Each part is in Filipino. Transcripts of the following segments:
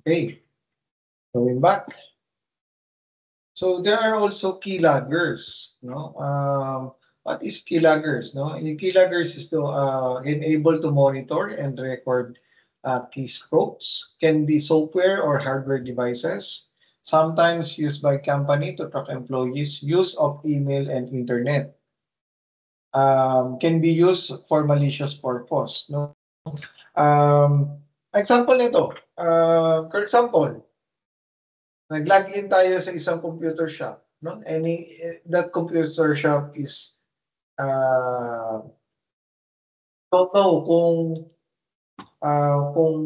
Okay, going back. So there are also keyloggers, no? What is keyloggers, no? Yung keyloggers is to enable to monitor and record keystrokes. Can be software or hardware devices, sometimes used by company to track employees' use of email and internet. Can be used for malicious purpose, no? Example nito, for example, nag-login tayo sa isang computer shop, no? That computer shop is don't know kung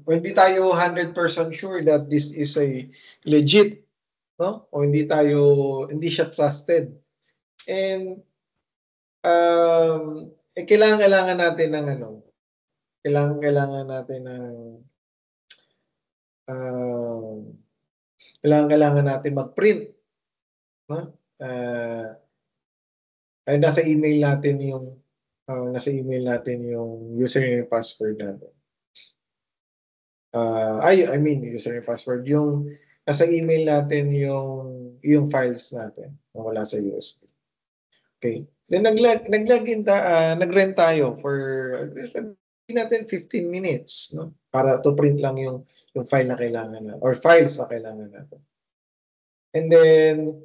hindi tayo 100% sure that this is a legit, no? O hindi siya trusted. And kailangan natin ng kailangan natin ng kailangan natin mag-print, no? Ay nasa email natin yung username and password natin. I mean username and password, yung nasa email natin yung files natin na wala sa USB. Okay. Then nag-rent tayo for sabihin natin 15 minutes, no? Para to print lang yung file na kailangan natin or files na kailangan natin. And then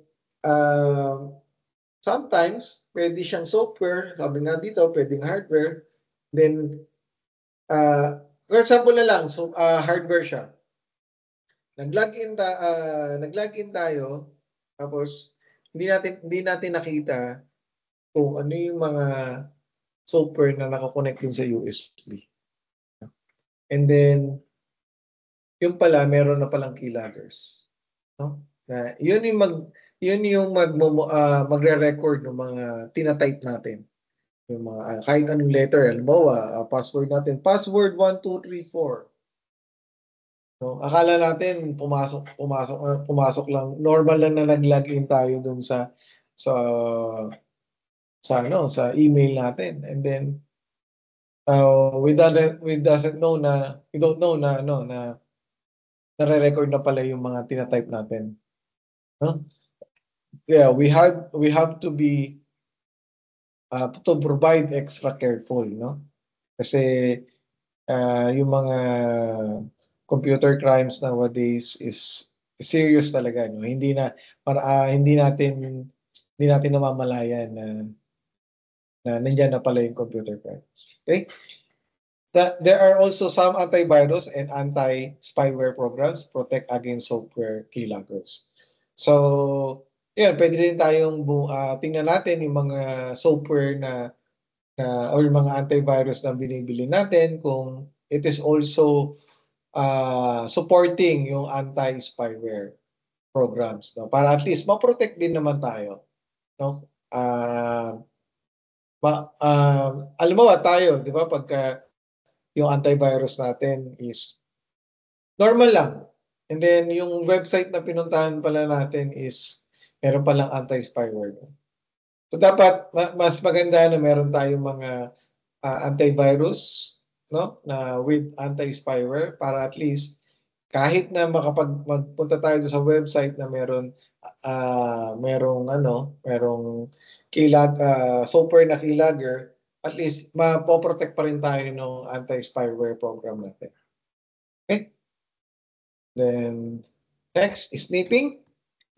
sometimes pwede siyang software, sabi nga dito, pwedeng hardware. Then for example na lang, so hardware siya. Nag-login tayo, tapos hindi natin nakita kung ano yung mga software na nakakonect din sa USB. And then yung pala meron na palang keyloggers, no? Na yun yung magre-record ng mga tina-type natin. Yung mga kahit anong letter, halimbawa, password natin, password 1234. No, akala natin pumasok lang, normal lang na nag-login tayo dun sa email natin. And then we don't know na nare-record na pala yung mga tina-type natin. No? Yeah, we have to be to provide extra careful, no? Kasi yung mga computer crimes nowadays is serious talaga, no? Hindi natin namamalayan na nandiyan na pala yung computer crimes. Okay? There are also some antivirus and anti-spyware programs protect against software keyloggers. So, yan, pwede rin tayong tingnan natin yung mga software or mga antivirus na binibili natin kung it is also supporting yung anti-spyware programs, no? Para at least ma-protect din naman tayo, no? Alam mo tayo, di ba, pagka yung antivirus natin is normal lang. And then yung website na pinuntahan pala natin is meron palang anti-spyware. So dapat mas maganda na meron tayong mga antivirus, no, na with anti-spyware para at least kahit na magpunta tayo sa website na merong software na keylogger, at least mapoprotect pa rin tayo ng anti-spyware program natin. Okay? Then next, sniffing.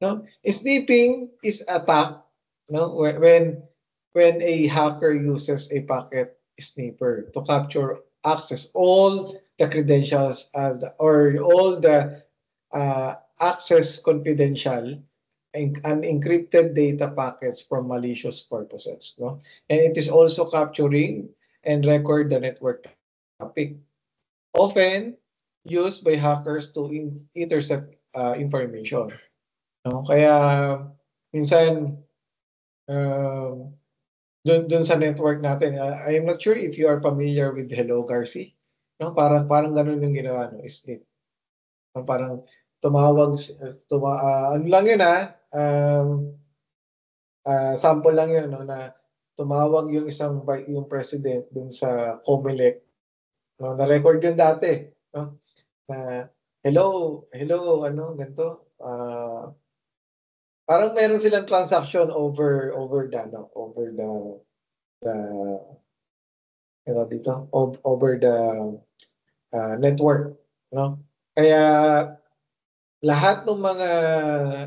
No? Sniffing is attack, no, when a hacker uses a packet sniffer to capture access all the credentials or all the access confidential and unencrypted data packets from malicious purposes, no? And it is also capturing and record the network traffic, often used by hackers to intercept information, no? Kaya minsan dun sa network natin, I am not sure if you are familiar with Hello Garci, no? Parang ganun yung ginawa, no? Snip. Parang ano lang yun, sample lang yun, no, na tumawag yung yung president dun sa COMELEC, no? Na-record yun dati, no? Na hello, ano, ganito, parang meron silang transaction over the, ano, the, ano dito, over the network, no? Kaya lahat ng mga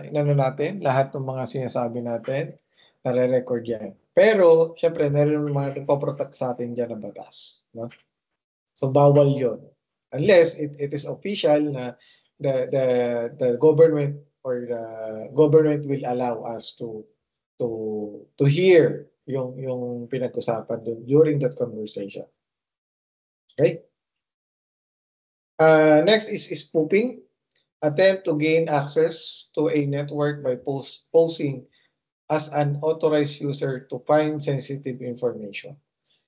inano natin, lahat ng mga sinasabi natin, nare-record yan. Pero, syempre, meron mga nagpo-protect sa atin dyan ng batas, no? So, bawal yon. Unless it is official na the government or the government will allow us to hear yung pinag-usapan dun during that conversation. Okay? Next is spoofing. Attempt to gain access to a network by posing as an authorized user to find sensitive information.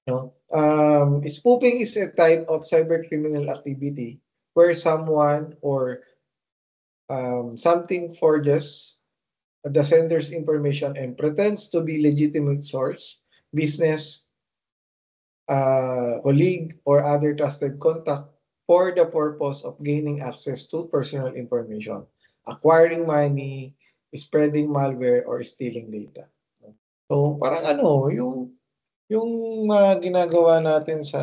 No? Spoofing is a type of cybercriminal activity where someone or something forges the sender's information and pretends to be legitimate source, business, colleague, or other trusted contact for the purpose of gaining access to personal information, acquiring money, spreading malware, or stealing data. So, parang ano, yung ginagawa natin sa